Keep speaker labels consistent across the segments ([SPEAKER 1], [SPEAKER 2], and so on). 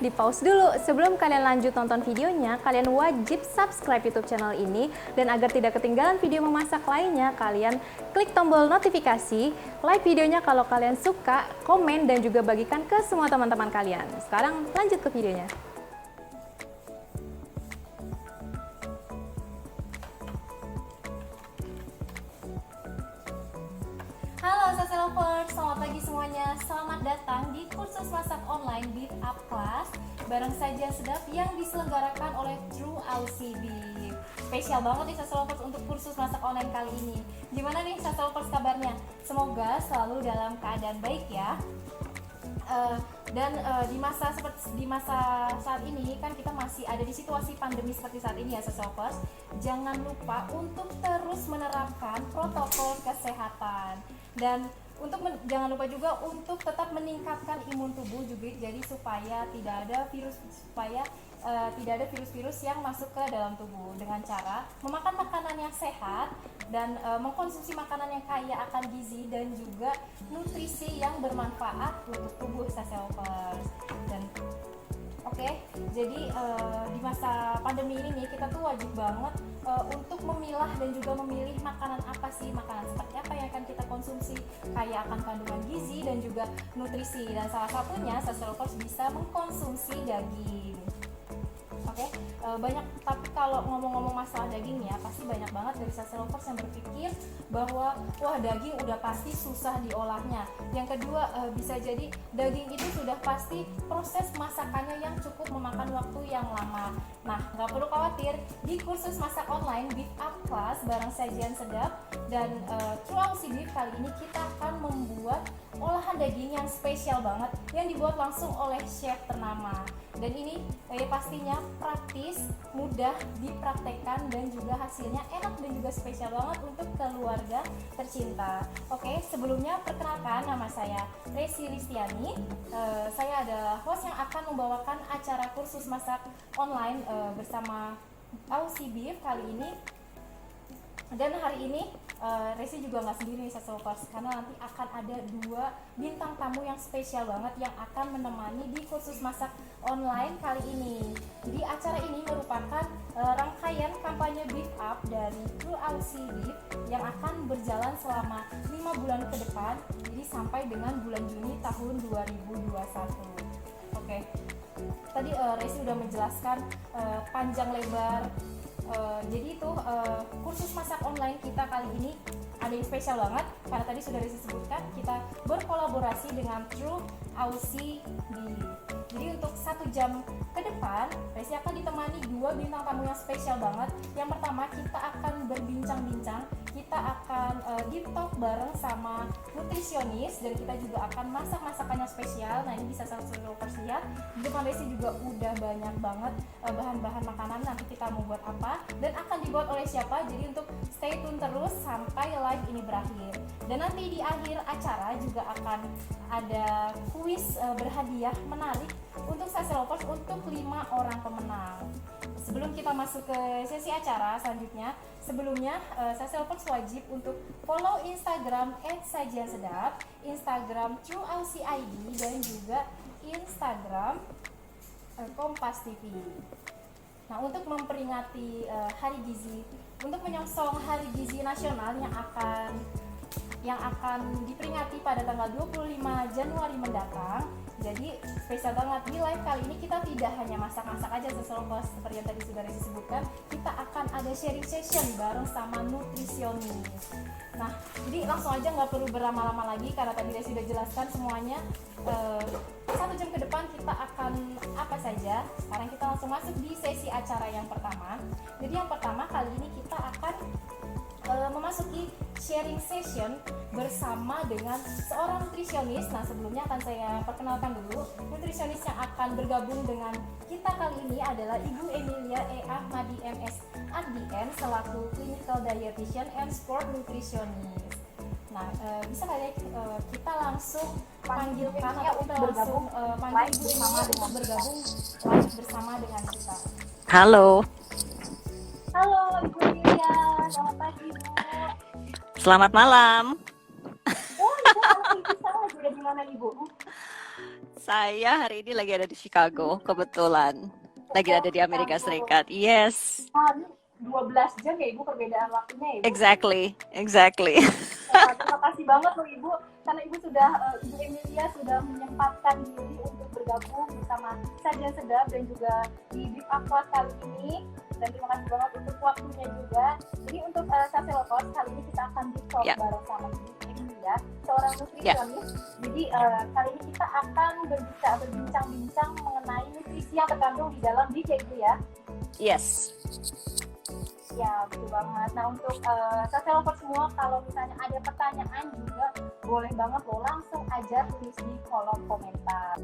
[SPEAKER 1] di pause dulu. Sebelum kalian lanjut nonton videonya, kalian wajib subscribe YouTube channel ini. Dan agar tidak ketinggalan video memasak lainnya, kalian klik tombol notifikasi, like videonya kalau kalian suka, komen, dan juga bagikan ke semua teman-teman kalian. Sekarang lanjut ke videonya. Halo Sase Lovers, selamat pagi semuanya. Selamat datang di kursus masak online Beef Up Class bareng sajian sedap yang diselenggarakan oleh True Aussie Beef. Spesial banget nih Sase Lovers untuk kursus masak online kali ini. Gimana nih Sase Lovers kabarnya? Semoga selalu dalam keadaan baik ya. Di masa saat ini kan kita masih ada di situasi pandemi seperti saat ini ya Sase Lovers. Jangan lupa untuk terus menerapkan protokol kesehatan. Dan jangan lupa juga untuk tetap meningkatkan imun tubuh juga, jadi supaya tidak ada virus-virus yang masuk ke dalam tubuh dengan cara memakan makanan yang sehat dan mengkonsumsi makanan yang kaya akan gizi dan juga nutrisi yang bermanfaat untuk tubuh Sase Lovers. Dan jadi di masa pandemi ini nih kita tuh wajib banget untuk memilah dan juga memilih makanan seperti apa yang akan kita konsumsi, kaya akan kandungan gizi dan juga nutrisi. Dan salah satunya Sase Lovers bisa mengkonsumsi daging. Tapi kalau ngomong-ngomong masalah daging ya, pasti banyak banget dari Sase Lovers yang berpikir bahwa wah daging udah pasti susah diolahnya. Yang kedua, bisa jadi daging itu sudah pasti proses masakannya yang cukup memakan waktu yang lama. Nah, nggak perlu khawatir, di kursus masak online Beef Up Class bareng sajian sedap dan True Aussie Beef kali ini kita akan membuat olahan daging yang spesial banget yang dibuat langsung oleh chef ternama. Dan ini pastinya praktis, mudah dipraktekkan dan juga hasilnya enak dan juga spesial banget untuk keluarga tercinta. Oke, sebelumnya perkenalkan, nama saya Resi Ristiani. Saya adalah host yang akan membawakan acara kursus masak online bersama Aussie Beef kali ini. Dan hari ini Resi juga nggak sendiri Sase Lovers, karena nanti akan ada 2 bintang tamu yang spesial banget yang akan menemani di kursus masak online kali ini. Jadi acara ini merupakan rangkaian kampanye Beef Up dari True Aussie Beef yang akan berjalan selama 5 bulan ke depan, jadi sampai dengan bulan Juni tahun 2021. Oke. Tadi Resi udah menjelaskan panjang lebar. Jadi itu kursus masak online kita kali ini ada yang spesial banget karena tadi sudah disebutkan kita berkolaborasi dengan True Aussie Beef. Jadi untuk 1 jam ke depan Resi akan ditemani 2 bintang tamu yang spesial banget. Yang pertama kita akan berbincang-bincang, kita akan deep talk bareng sama nutrisionis dan kita juga akan masak-masakannya spesial. Nah ini bisa Sase Lovers lihat di depan Resi juga udah banyak banget bahan-bahan makanan nanti kita mau buat apa dan akan dibuat oleh siapa. Jadi untuk stay tune terus sampai live ini berakhir. Dan nanti di akhir acara juga akan ada kuis berhadiah menarik untuk Sase Lovers untuk 5 orang pemenang. Sebelum kita masuk ke sesi acara selanjutnya, sebelumnya Sase Lovers wajib untuk follow Instagram @sajiansedap, Instagram True Aussie ID dan juga Instagram Kompas TV. Nah, untuk memperingati Hari Gizi, untuk menyongsong Hari Gizi Nasional yang akan diperingati pada tanggal 25 Januari mendatang. Jadi spesial banget di live kali ini kita tidak hanya masak-masak aja Sase Lovers seperti yang tadi sudah Resi sebutkan, kita akan ada sharing session bareng sama nutrisionis. Nah, jadi langsung aja nggak perlu berlama-lama lagi karena tadi Resi sudah jelaskan semuanya. 1 jam ke depan kita akan apa saja. Sekarang kita langsung masuk di sesi acara yang pertama. Jadi yang pertama kali ini kita akan memasuki sharing session bersama dengan seorang nutrisionis. Nah sebelumnya akan saya perkenalkan dulu. Nutrisionis yang akan bergabung dengan kita kali ini adalah Ibu Emilia E. Ahmadi MS ADN selaku Clinical Dietitian and Sport Nutritionist. Nah bisa kali kita langsung panggilkan atau kita langsung panggil Ibu Emilia untuk bergabung live bersama dengan kita.
[SPEAKER 2] Halo.
[SPEAKER 1] Halo Ibu Emilia, selamat pagi Bu.
[SPEAKER 2] Selamat malam.
[SPEAKER 1] Oh, Ibu anak Ibu salah juga di mana Ibu?
[SPEAKER 2] Saya hari ini lagi ada di Chicago, kebetulan. Lagi ada di Amerika Serikat. Yes,
[SPEAKER 1] Ini 12 jam ya Ibu perbedaan waktunya ya Ibu.
[SPEAKER 2] exactly.
[SPEAKER 1] Terima kasih banget loh Ibu, karena Ibu sudah Ibu Emilia sudah menyempatkan diri untuk bergabung bersama Sajian Sedap dan juga di Deep Aqua kali ini. Dan terima kasih banget untuk waktunya juga. Jadi untuk Saselopos kali ini kita akan di-talk bareng sama Ibu Emilia, seorang nutrisionis. Jadi kali ini kita akan berbincang-bincang mengenai nutrisi yang terkandung di dalam DJ Ibu ya.
[SPEAKER 2] Yes.
[SPEAKER 1] Ya, betul banget. Nah, untuk Saselopers semua, kalau misalnya ada pertanyaan juga, boleh banget lo langsung aja tulis di kolom komentar.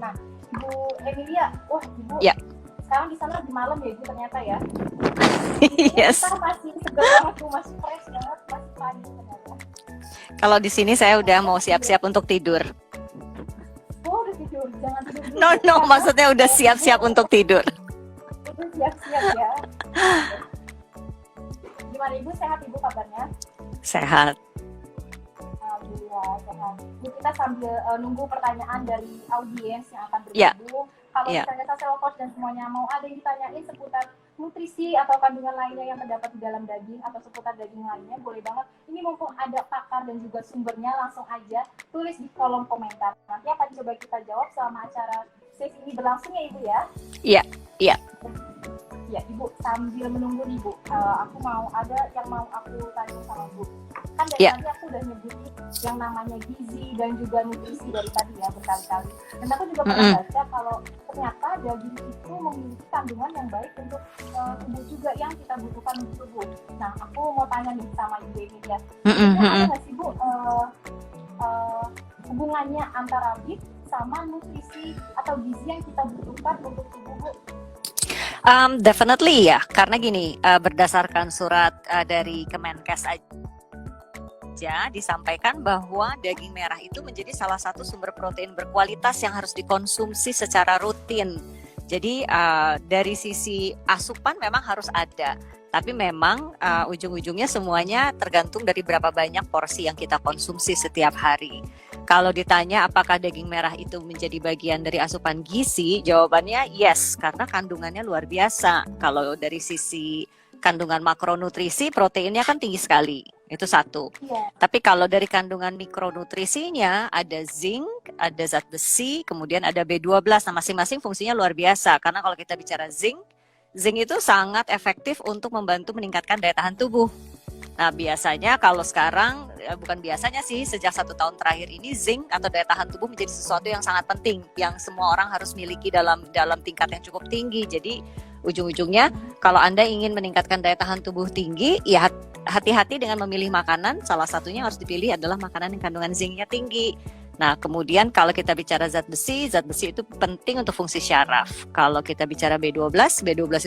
[SPEAKER 1] Nah, Ibu Emilia, Ibu, sekarang di sana di malam ya Ibu ternyata ya.
[SPEAKER 2] Yes.
[SPEAKER 1] Kita masih segar banget tuh, masih fresh banget, masih pagi ternyata.
[SPEAKER 2] Kalau di sini saya udah mau siap-siap untuk tidur.
[SPEAKER 1] Oh, udah tidur, jangan tidur dulu.
[SPEAKER 2] No, maksudnya udah siap-siap untuk tidur.
[SPEAKER 1] Udah siap-siap ya. Gimana Ibu, sehat Ibu kabarnya?
[SPEAKER 2] Sehat.
[SPEAKER 1] Alhamdulillah sehat. Ini kita sambil nunggu pertanyaan dari audiens yang akan bergabung. Kalau misalnya Saselopos dan semuanya mau ada yang ditanyain seputar nutrisi atau kandungan lainnya yang terdapat di dalam daging atau seputar daging lainnya, boleh banget. Ini mumpung ada pakar dan juga sumbernya, langsung aja tulis di kolom komentar. Nanti akan coba kita jawab selama acara sesi ini berlangsung ya Ibu ya?
[SPEAKER 2] Iya.
[SPEAKER 1] Ya Ibu, sambil menunggu nih Bu, aku mau ada yang mau aku tanya sama Ibu. Kan dari tadi aku udah nyebutin yang namanya gizi dan juga nutrisi dari tadi ya berkali-kali. Dan aku juga pernah baca kalau ternyata daging itu memiliki kandungan yang baik untuk tubuh juga yang kita butuhkan untuk tubuh. Nah, aku mau tanya nih sama Ibu Emilia, ada nggak sih Bu hubungannya antara BIT sama nutrisi atau gizi yang kita butuhkan untuk tubuh Bu?
[SPEAKER 2] Definitely ya, karena gini, berdasarkan surat dari Kemenkes aja disampaikan bahwa daging merah itu menjadi salah satu sumber protein berkualitas yang harus dikonsumsi secara rutin. Jadi dari sisi asupan memang harus ada, tapi memang ujung-ujungnya semuanya tergantung dari berapa banyak porsi yang kita konsumsi setiap hari. Kalau ditanya apakah daging merah itu menjadi bagian dari asupan gizi, jawabannya yes, karena kandungannya luar biasa. Kalau dari sisi kandungan makronutrisi, proteinnya kan tinggi sekali, itu satu. Tapi kalau dari kandungan mikronutrisinya, ada zinc, ada zat besi, kemudian ada B12, nah masing-masing fungsinya luar biasa. Karena kalau kita bicara zinc itu sangat efektif untuk membantu meningkatkan daya tahan tubuh. Nah biasanya kalau sekarang, bukan biasanya sih, sejak 1 tahun terakhir ini zinc atau daya tahan tubuh menjadi sesuatu yang sangat penting, yang semua orang harus miliki dalam tingkat yang cukup tinggi. Jadi ujung-ujungnya kalau Anda ingin meningkatkan daya tahan tubuh tinggi, ya hati-hati dengan memilih makanan. Salah satunya yang harus dipilih adalah makanan yang kandungan zincnya tinggi. Nah, kemudian kalau kita bicara zat besi itu penting untuk fungsi syaraf. Kalau kita bicara B12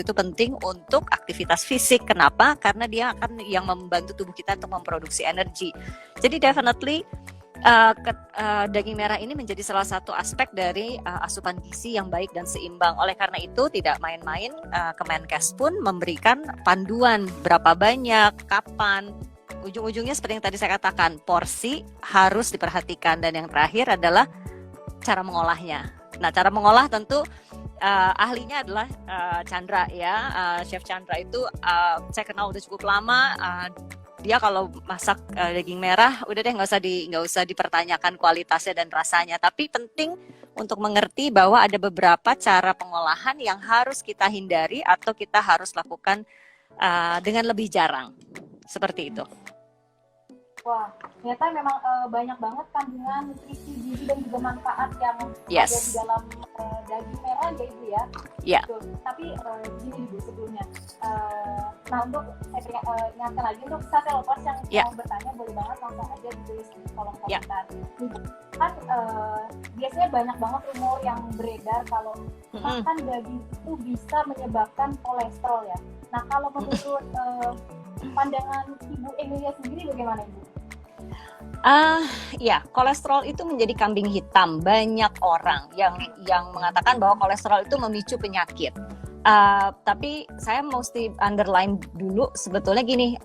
[SPEAKER 2] itu penting untuk aktivitas fisik. Kenapa? Karena dia akan yang membantu tubuh kita untuk memproduksi energi. Jadi definitely daging merah ini menjadi salah satu aspek dari asupan gizi yang baik dan seimbang. Oleh karena itu tidak main-main, Kemenkes pun memberikan panduan berapa banyak, kapan. Ujung-ujungnya seperti yang tadi saya katakan, porsi harus diperhatikan, dan yang terakhir adalah cara mengolahnya. Nah, cara mengolah tentu ahlinya adalah Chandra ya, Chef Chandra itu saya kenal udah cukup lama. Dia kalau masak daging merah, udah deh nggak usah dipertanyakan kualitasnya dan rasanya. Tapi penting untuk mengerti bahwa ada beberapa cara pengolahan yang harus kita hindari atau kita harus lakukan dengan lebih jarang. Seperti itu.
[SPEAKER 1] Wah, ternyata memang banyak banget kandungan nutrisi, gizi dan juga manfaat yang ada di dalam daging merah ya Ibu ya.
[SPEAKER 2] Iya.
[SPEAKER 1] Tapi gini Ibu sebelumnya, nah untuk saya ingatkan lagi untuk Saselopos yang mau bertanya, boleh banget langsung aja ditulis di kolom komentar. Kan biasanya banyak banget rumor yang beredar kalau makan daging itu bisa menyebabkan kolesterol ya. Nah kalau menurut pandangan Ibu Emilia sendiri bagaimana Ibu?
[SPEAKER 2] Ya, kolesterol itu menjadi kambing hitam. Banyak orang yang mengatakan bahwa kolesterol itu memicu penyakit. Tapi saya mesti underline dulu sebetulnya gini,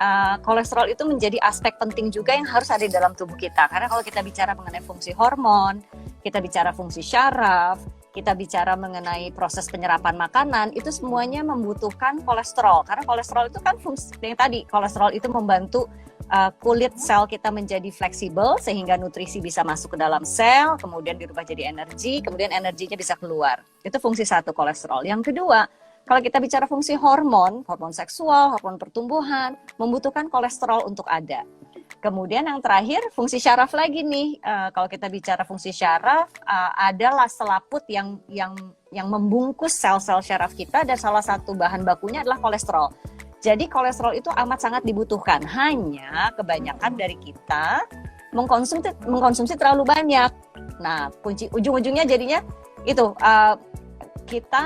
[SPEAKER 2] kolesterol itu menjadi aspek penting juga yang harus ada di dalam tubuh kita. Karena kalau kita bicara mengenai fungsi hormon, kita bicara fungsi syaraf, kita bicara mengenai proses penyerapan makanan, itu semuanya membutuhkan kolesterol. Karena kolesterol itu kan fungsi yang tadi, kolesterol itu membantu kulit sel kita menjadi fleksibel sehingga nutrisi bisa masuk ke dalam sel, kemudian dirubah jadi energi, kemudian energinya bisa keluar. Itu fungsi satu kolesterol. Yang kedua, kalau kita bicara fungsi hormon, hormon seksual, hormon pertumbuhan, membutuhkan kolesterol untuk ada. Kemudian yang terakhir, fungsi syaraf lagi nih. Kalau kita bicara fungsi syaraf, adalah selaput yang membungkus sel-sel syaraf kita, dan salah satu bahan bakunya adalah kolesterol. Jadi kolesterol itu amat sangat dibutuhkan. Hanya kebanyakan dari kita mengkonsumsi terlalu banyak. Nah, kunci ujung-ujungnya jadinya itu, kita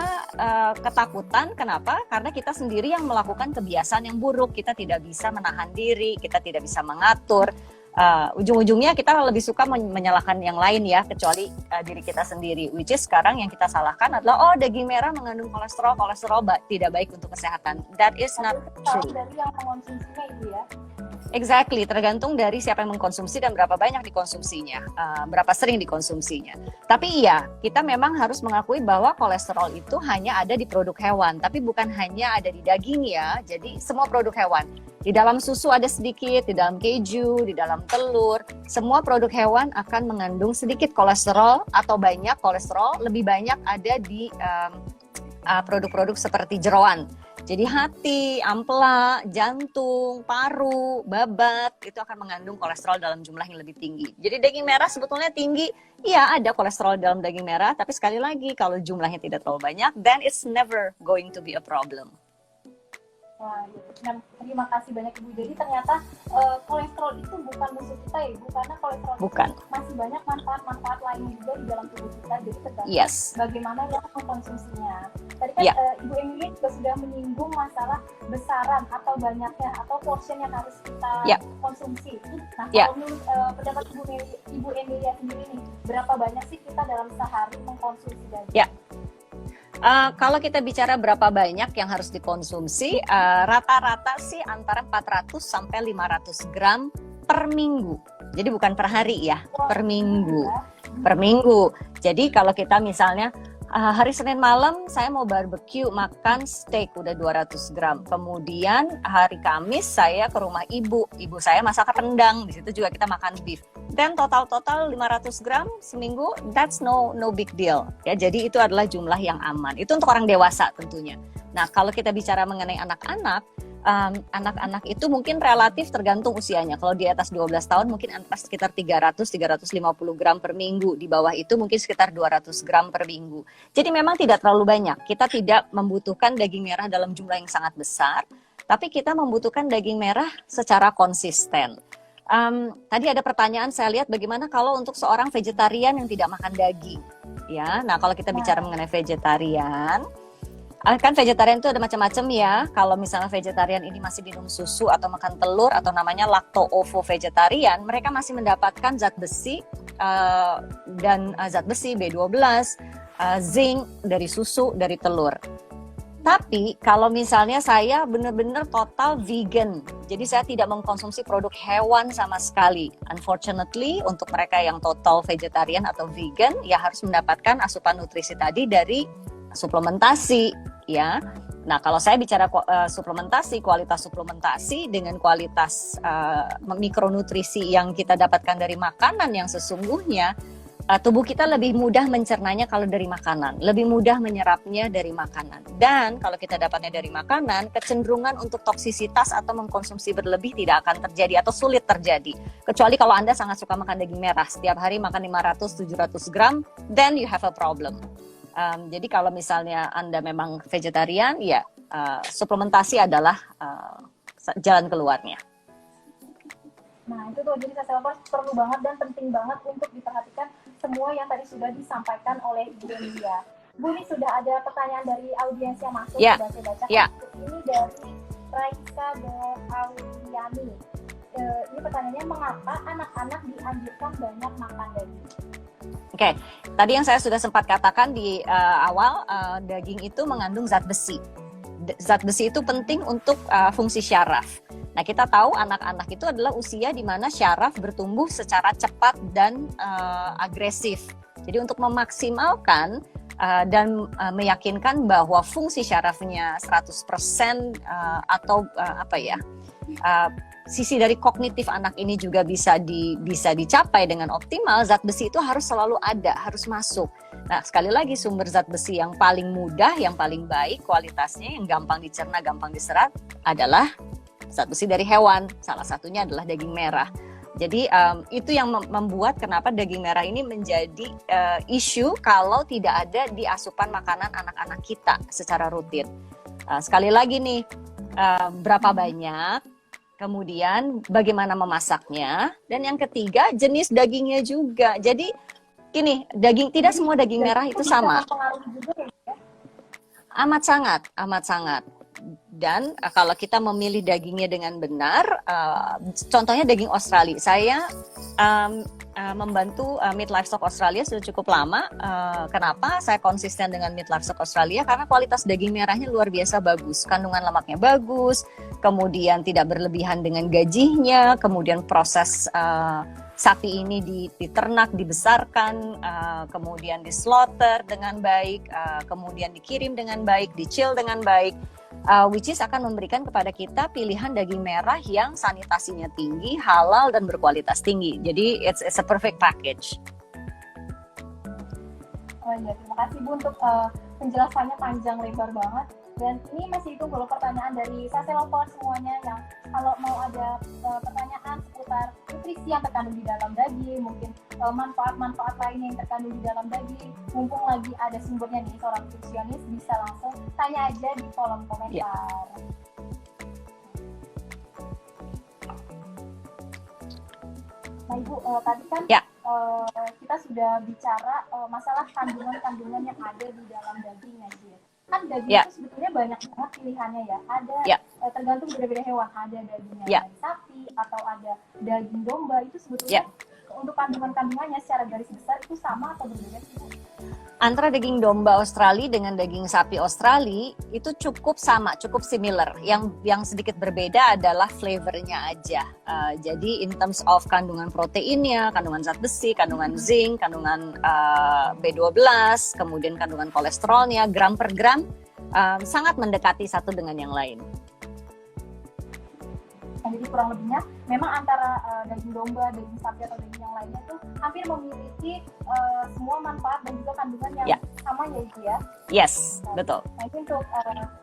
[SPEAKER 2] ketakutan. Kenapa? Karena kita sendiri yang melakukan kebiasaan yang buruk. Kita tidak bisa menahan diri, kita tidak bisa mengatur. Ujung-ujungnya kita lebih suka menyalahkan yang lain ya, kecuali diri kita sendiri. Which is sekarang yang kita salahkan adalah, daging merah mengandung kolesterol tidak baik untuk kesehatan. That is not true.
[SPEAKER 1] Dari yang mengonsumsinya itu ya.
[SPEAKER 2] Exactly, tergantung dari siapa yang mengkonsumsi dan berapa banyak dikonsumsinya, berapa sering dikonsumsinya. Tapi iya, kita memang harus mengakui bahwa kolesterol itu hanya ada di produk hewan, tapi bukan hanya ada di daging ya. Jadi semua produk hewan. Di dalam susu ada sedikit, di dalam keju, di dalam telur, semua produk hewan akan mengandung sedikit kolesterol atau banyak kolesterol, lebih banyak ada di produk-produk seperti jeroan. Jadi hati, ampela, jantung, paru, babat itu akan mengandung kolesterol dalam jumlah yang lebih tinggi. Jadi daging merah sebetulnya tinggi, iya ada kolesterol dalam daging merah, tapi sekali lagi kalau jumlahnya tidak terlalu banyak, then it's never going to be a problem.
[SPEAKER 1] Wah, terima kasih banyak Ibu. Jadi ternyata kolesterol itu bukan musuh kita ya Ibu, karena kolesterol itu masih banyak manfaat-manfaat lain juga di dalam tubuh kita. Jadi tergantung bagaimana yang mengkonsumsinya. Tadi kan Ibu Emilia juga sudah menyinggung masalah besaran atau banyaknya atau portion yang harus kita konsumsi. Nah, kalau menurut pendapat Ibu Emilia sendiri nih, berapa banyak sih kita dalam sehari mengkonsumsi daging?
[SPEAKER 2] Kalau kita bicara berapa banyak yang harus dikonsumsi, rata-rata sih antara 400 sampai 500 gram per minggu. Jadi bukan per hari ya, per minggu. Per minggu. Jadi kalau kita misalnya hari Senin malam saya mau barbecue, makan steak udah 200 gram. Kemudian hari Kamis saya ke rumah ibu saya masak rendang, di situ juga kita makan beef. Dan total 500 gram seminggu, that's no big deal. Ya, jadi itu adalah jumlah yang aman. Itu untuk orang dewasa tentunya. Nah, kalau kita bicara mengenai anak-anak, anak-anak itu mungkin relatif tergantung usianya. Kalau di atas 12 tahun mungkin sekitar 300-350 gram per minggu. Di bawah itu mungkin sekitar 200 gram per minggu. Jadi memang tidak terlalu banyak. Kita tidak membutuhkan daging merah dalam jumlah yang sangat besar, tapi kita membutuhkan daging merah secara konsisten. Tadi ada pertanyaan saya lihat, bagaimana kalau untuk seorang vegetarian yang tidak makan daging? Ya, nah kalau kita bicara mengenai vegetarian, kan vegetarian itu ada macam-macam ya. Kalau misalnya vegetarian ini masih minum susu atau makan telur atau namanya lacto-ovo vegetarian, mereka masih mendapatkan zat besi dan zat besi B12, zinc dari susu, dari telur. Tapi kalau misalnya saya benar-benar total vegan, jadi saya tidak mengkonsumsi produk hewan sama sekali. Unfortunately, untuk mereka yang total vegetarian atau vegan, ya harus mendapatkan asupan nutrisi tadi dari suplementasi, ya. Nah, kalau saya bicara suplementasi, kualitas suplementasi dengan kualitas mikronutrisi yang kita dapatkan dari makanan yang sesungguhnya, tubuh kita lebih mudah mencernanya kalau dari makanan, lebih mudah menyerapnya dari makanan. Dan kalau kita dapatnya dari makanan, kecenderungan untuk toksisitas atau mengkonsumsi berlebih tidak akan terjadi atau sulit terjadi. Kecuali kalau Anda sangat suka makan daging merah, setiap hari makan 500-700 gram, then you have a problem. Jadi kalau misalnya Anda memang vegetarian, ya suplementasi adalah jalan keluarnya.
[SPEAKER 1] Nah, itu tuh, jadi saya perlu banget dan penting banget untuk diperhatikan semua yang tadi sudah disampaikan oleh Ibu Emilia. Bu, ini sudah ada pertanyaan dari audiens yang masuk, sudah saya baca. Ini dari Raisa Auliani. Ini pertanyaannya, mengapa anak-anak dianjurkan banyak makan daging?
[SPEAKER 2] Oke, tadi yang saya sudah sempat katakan di awal, daging itu mengandung zat besi. Zat besi itu penting untuk fungsi syaraf. Nah, kita tahu anak-anak itu adalah usia di mana syaraf bertumbuh secara cepat dan agresif. Jadi untuk memaksimalkan dan meyakinkan bahwa fungsi syarafnya 100% atau sisi dari kognitif anak ini juga bisa dicapai dengan optimal, zat besi itu harus selalu ada, harus masuk. Nah, sekali lagi sumber zat besi yang paling mudah, yang paling baik kualitasnya, yang gampang dicerna, gampang diserap adalah zat besi dari hewan. Salah satunya adalah daging merah. Jadi itu yang membuat kenapa daging merah ini menjadi isu kalau tidak ada di asupan makanan anak-anak kita secara rutin. Sekali lagi nih, berapa banyak, kemudian bagaimana memasaknya, dan yang ketiga jenis dagingnya juga. Jadi gini, tidak semua daging merah itu sama. Amat sangat. Dan kalau kita memilih dagingnya dengan benar, contohnya daging Australia. Saya membantu Meat Livestock Australia sudah cukup lama. Kenapa saya konsisten dengan Meat Livestock Australia? Karena kualitas daging merahnya luar biasa bagus, kandungan lemaknya bagus, kemudian tidak berlebihan dengan gajinya, kemudian proses sapi ini diternak, dibesarkan, kemudian dislaughter dengan baik, kemudian dikirim dengan baik, dicil dengan baik. Which is akan memberikan kepada kita pilihan daging merah yang sanitasinya tinggi, halal, dan berkualitas tinggi. Jadi it's a perfect package.
[SPEAKER 1] Oh iya, terima kasih Bu untuk penjelasannya panjang lebar banget. Dan ini masih ditunggu loh pertanyaan dari Sase Lovers semuanya, yang kalau mau ada pertanyaan seputar nutrisi yang terkandung di dalam daging, mungkin manfaat-manfaat lainnya yang terkandung di dalam daging, mumpung lagi ada sumbernya nih seorang nutrisionis, bisa langsung tanya aja di kolom komentar. Yeah. Nah Ibu, tadi kan kita sudah bicara masalah kandungan-kandungan yang ada di dalam daging ya. Kan daging itu sebetulnya banyak banget pilihannya ya. Ada tergantung beda-beda hewan. Ada dagingnya dari sapi atau ada daging domba. Itu sebetulnya untuk kandungan-kandungannya secara garis besar itu sama atau berbeda sih?
[SPEAKER 2] Antara daging domba Australia dengan daging sapi Australia itu cukup sama, cukup similar. Yang sedikit berbeda adalah flavornya aja. Jadi in terms of kandungan proteinnya, kandungan zat besi, kandungan zinc, kandungan B12, kemudian kandungan kolesterolnya, gram per gram sangat mendekati satu dengan yang lain.
[SPEAKER 1] Jadi kurang lebihnya memang antara daging domba, daging sapi atau daging yang lainnya itu hampir memiliki semua manfaat dan juga kandungan yang sama ya Ibu ya?
[SPEAKER 2] Yes, betul.
[SPEAKER 1] Nah itu untuk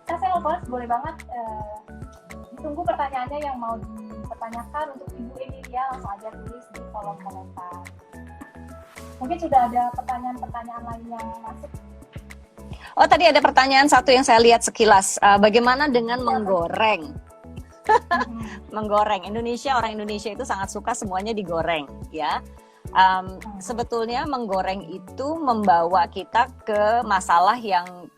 [SPEAKER 1] Sase Lovers boleh banget ditunggu pertanyaannya yang mau dipertanyakan untuk Ibu Emilia, langsung aja tulis di kolom komentar. Mungkin sudah ada pertanyaan-pertanyaan lain yang masuk.
[SPEAKER 2] Oh, tadi ada pertanyaan satu yang saya lihat sekilas. Bagaimana dengan menggoreng? Menggoreng. Orang Indonesia itu sangat suka semuanya digoreng, ya. Sebetulnya menggoreng itu membawa kita ke masalah yang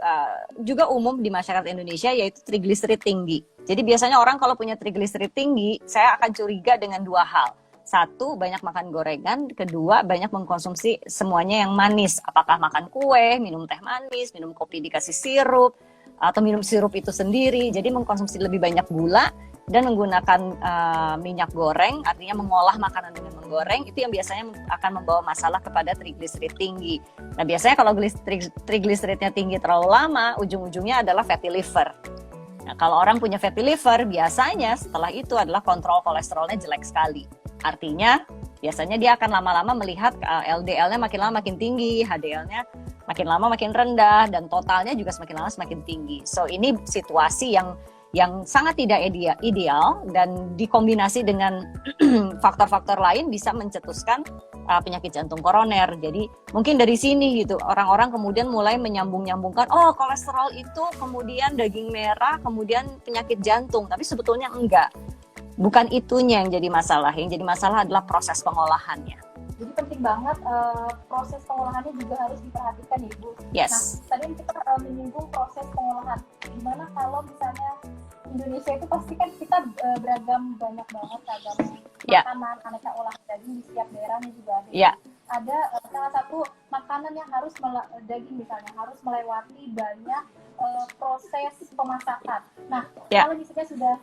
[SPEAKER 2] juga umum di masyarakat Indonesia, yaitu trigliserid tinggi. Jadi biasanya orang kalau punya trigliserid tinggi, saya akan curiga dengan dua hal. Satu, banyak makan gorengan. Kedua, banyak mengkonsumsi semuanya yang manis. Apakah makan kue, minum teh manis, minum kopi dikasih sirup, atau minum sirup itu sendiri. Jadi mengkonsumsi lebih banyak gula dan menggunakan minyak goreng, artinya mengolah makanan dengan menggoreng, itu yang biasanya akan membawa masalah kepada trigliserid tinggi. Nah, biasanya kalau trigliseridnya tinggi terlalu lama, ujung-ujungnya adalah fatty liver. Nah, kalau orang punya fatty liver, biasanya setelah itu adalah kontrol kolesterolnya jelek sekali. Artinya, biasanya dia akan lama-lama melihat LDL-nya makin lama makin tinggi, HDL-nya makin lama makin rendah, dan totalnya juga semakin lama semakin tinggi. So, ini situasi yang sangat tidak ideal, dan dikombinasi dengan faktor-faktor lain bisa mencetuskan penyakit jantung koroner. Jadi mungkin dari sini gitu orang-orang kemudian mulai menyambung-nyambungkan, oh kolesterol itu kemudian daging merah, kemudian penyakit jantung, tapi sebetulnya enggak. Bukan itunya yang jadi masalah. Yang jadi masalah adalah proses pengolahannya.
[SPEAKER 1] Jadi penting banget proses pengolahannya juga harus diperhatikan ya Ibu.
[SPEAKER 2] Yes.
[SPEAKER 1] Nah, tadi kita menyinggung proses pengolahan. Gimana kalau misalnya Indonesia itu pasti kan kita beragam banyak banget ragam makanan, aneka olahan daging di setiap daerahnya juga ada.
[SPEAKER 2] Yeah.
[SPEAKER 1] ada salah satu makanan yang harus daging misalnya harus melewati banyak proses pemasakan. Nah, kalau misalnya sudah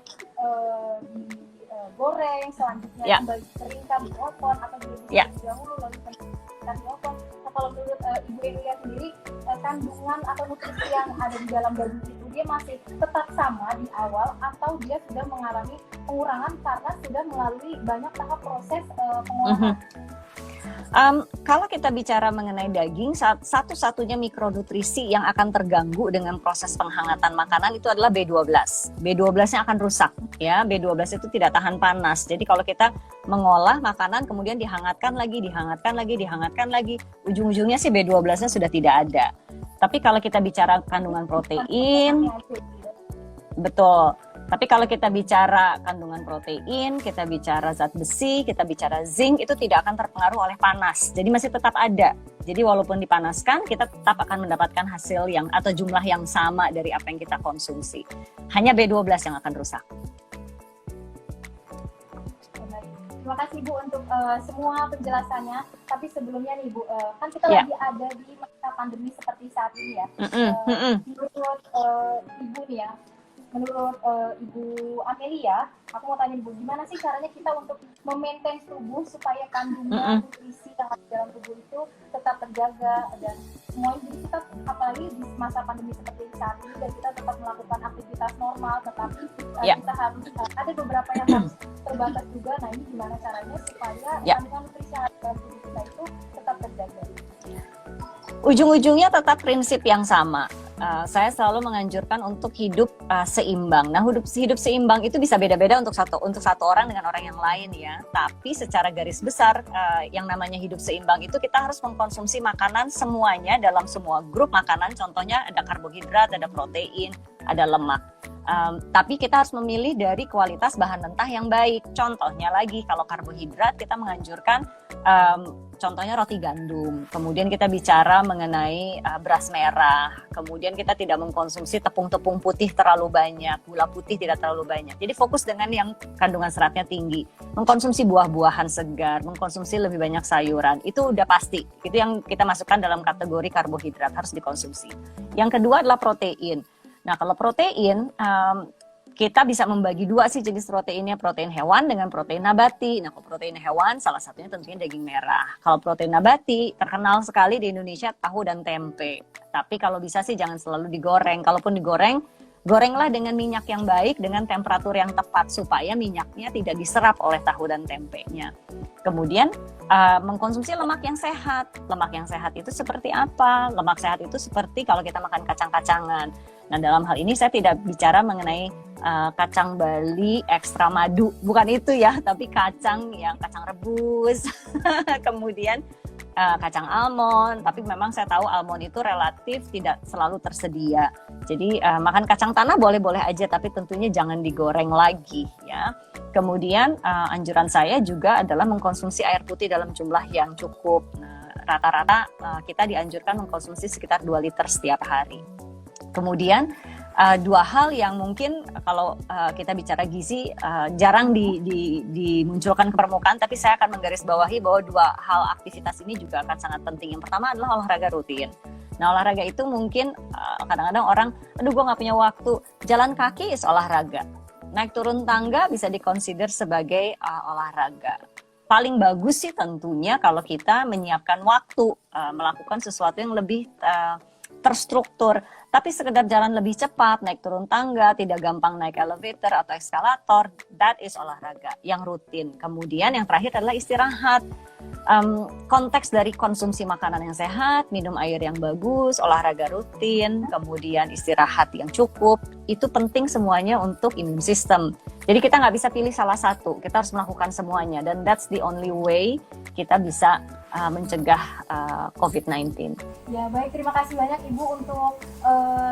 [SPEAKER 1] digoreng, selanjutnya kembali dikeringkan di oven atau direbus terlebih dahulu lalu dikeringkan di oven. Nah, kalau menurut Ibu Emilia sendiri, kandungan atau nutrisi yang ada di dalam daging itu dia masih tetap sama di awal atau dia sudah mengalami pengurangan karena sudah melalui banyak tahap proses pengolahan?
[SPEAKER 2] Kalau kita bicara mengenai daging, satu-satunya mikronutrisi yang akan terganggu dengan proses penghangatan makanan itu adalah B12. B12-nya akan rusak, ya. B12 itu tidak tahan panas. Jadi kalau kita mengolah makanan kemudian dihangatkan lagi, ujung-ujungnya sih B12-nya sudah tidak ada. Tapi kalau kita bicara kandungan protein, betul. Tapi kalau kita bicara kandungan protein, kita bicara zat besi, kita bicara zinc, itu tidak akan terpengaruh oleh panas. Jadi masih tetap ada. Jadi walaupun dipanaskan, kita tetap akan mendapatkan hasil yang atau jumlah yang sama dari apa yang kita konsumsi. Hanya B12 yang akan rusak.
[SPEAKER 1] Terima kasih Bu untuk semua penjelasannya. Tapi sebelumnya nih Bu, kan kita lagi ada di masa pandemi seperti saat ini ya. Menurut Ibu nih ya, menurut Ibu Amelia, aku mau tanya Ibu, gimana sih caranya kita untuk memaintain tubuh supaya kandungan nutrisi yang ada dalam tubuh itu tetap terjaga dan semuanya, jadi kita apalagi di masa pandemi seperti saat ini dan kita tetap melakukan aktivitas normal, tetapi kita harus ada beberapa yang harus terbatas juga. Nah, ini gimana caranya supaya kandungan nutrisi yang ada dalam tubuh kita itu tetap terjaga?
[SPEAKER 2] Ujung-ujungnya tetap prinsip yang sama. Saya selalu menganjurkan untuk hidup seimbang. Nah, hidup seimbang itu bisa beda-beda untuk satu orang dengan orang yang lain ya. Tapi secara garis besar yang namanya hidup seimbang itu kita harus mengkonsumsi makanan semuanya dalam semua grup makanan. Contohnya ada karbohidrat, ada protein, ada lemak. Tapi kita harus memilih dari kualitas bahan mentah yang baik. Contohnya lagi, kalau karbohidrat kita menganjurkan contohnya roti gandum. Kemudian kita bicara mengenai beras merah. Kemudian kita tidak mengkonsumsi tepung-tepung putih terlalu banyak, gula putih tidak terlalu banyak. Jadi fokus dengan yang kandungan seratnya tinggi. Mengkonsumsi buah-buahan segar, mengkonsumsi lebih banyak sayuran. Itu udah pasti. Itu yang kita masukkan dalam kategori karbohidrat, harus dikonsumsi. Yang kedua adalah protein. Nah, kalau protein, kita bisa membagi dua sih jenis proteinnya, protein hewan dengan protein nabati. Nah, kalau protein hewan, salah satunya tentunya daging merah. Kalau protein nabati, terkenal sekali di Indonesia tahu dan tempe. Tapi kalau bisa sih jangan selalu digoreng. Kalaupun digoreng, gorenglah dengan minyak yang baik, dengan temperatur yang tepat, supaya minyaknya tidak diserap oleh tahu dan tempenya. Kemudian, mengkonsumsi lemak yang sehat. Lemak yang sehat itu seperti apa? Lemak sehat itu seperti kalau kita makan kacang-kacangan. Nah, dalam hal ini saya tidak bicara mengenai kacang Bali ekstra madu, bukan itu ya, tapi kacang yang kacang rebus, kemudian kacang almond. Tapi memang saya tahu almond itu relatif tidak selalu tersedia. Jadi makan kacang tanah boleh-boleh aja, tapi tentunya jangan digoreng lagi ya. Kemudian anjuran saya juga adalah mengkonsumsi air putih dalam jumlah yang cukup. Nah, rata-rata kita dianjurkan mengkonsumsi sekitar 2 liter setiap hari. Kemudian dua hal yang mungkin kalau kita bicara gizi jarang dimunculkan ke permukaan, tapi saya akan menggarisbawahi bahwa dua hal aktivitas ini juga akan sangat penting. Yang pertama adalah olahraga rutin. Nah, olahraga itu mungkin kadang-kadang orang, aduh gue nggak punya waktu. Jalan kaki is olahraga. Naik turun tangga bisa dikonsider sebagai olahraga. Paling bagus sih tentunya kalau kita menyiapkan waktu melakukan sesuatu yang lebih terstruktur. Tapi sekedar jalan lebih cepat, naik turun tangga, tidak gampang naik elevator atau eskalator, that is olahraga yang rutin. Kemudian yang terakhir adalah istirahat. Konteks dari konsumsi makanan yang sehat, minum air yang bagus, olahraga rutin, kemudian istirahat yang cukup, itu penting semuanya untuk imun sistem. Jadi kita nggak bisa pilih salah satu, kita harus melakukan semuanya, dan that's the only way kita bisa mencegah COVID-19.
[SPEAKER 1] Ya, baik, terima kasih banyak Ibu untuk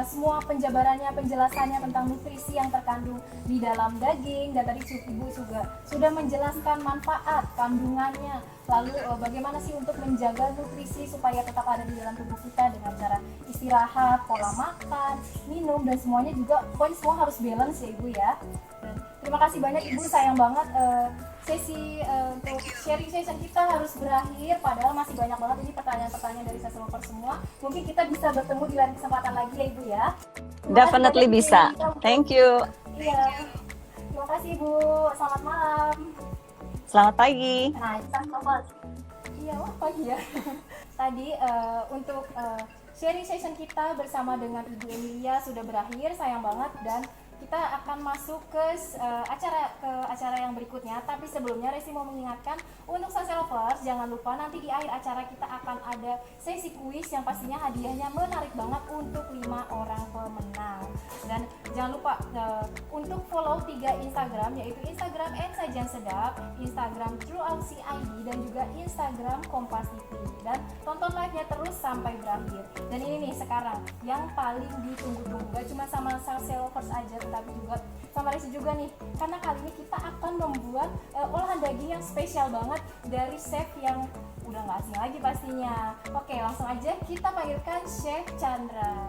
[SPEAKER 1] semua penjabarannya, penjelasannya tentang nutrisi yang terkandung di dalam daging, dan tadi Ibu juga sudah menjelaskan manfaat kandungannya, lalu bagaimana sih untuk menjaga nutrisi supaya tetap ada di dalam tubuh kita dengan cara istirahat, pola makan, minum, dan semuanya juga, pokoknya semua harus balance ya Ibu ya. Dan Terima kasih banyak Ibu, sayang banget sesi untuk sharing session kita harus berakhir, padahal masih banyak banget ini pertanyaan-pertanyaan dari sales lover semua. Mungkin kita bisa bertemu di lain kesempatan lagi ya Ibu ya.
[SPEAKER 2] Definitely bisa. Thank you.
[SPEAKER 1] Iya. Terima kasih Ibu. Selamat malam.
[SPEAKER 2] Selamat pagi.
[SPEAKER 1] Nah, iya, wah pagi ya. Tadi untuk sharing session kita bersama dengan Ibu Emilia sudah berakhir, sayang banget, dan kita akan masuk ke acara yang berikutnya. Tapi sebelumnya Resi mau mengingatkan untuk sales lovers, jangan lupa nanti di akhir acara kita akan ada sesi kuis yang pastinya hadiahnya menarik banget untuk 5 orang pemenang. Dan jangan lupa untuk follow 3 Instagram, yaitu Instagram @sajiansedap, Instagram TrueAusi.id, dan juga Instagram Kompas TV. Dan tonton live-nya terus sampai berakhir. Dan ini nih sekarang yang paling ditunggu-tunggu, gak cuma sama sales lovers aja, tapi juga sama Resi juga nih, karena kali ini kita akan membuat olahan daging yang spesial banget dari chef yang udah gak asing lagi pastinya. Oke, langsung aja kita panggilkan Chef Chandra.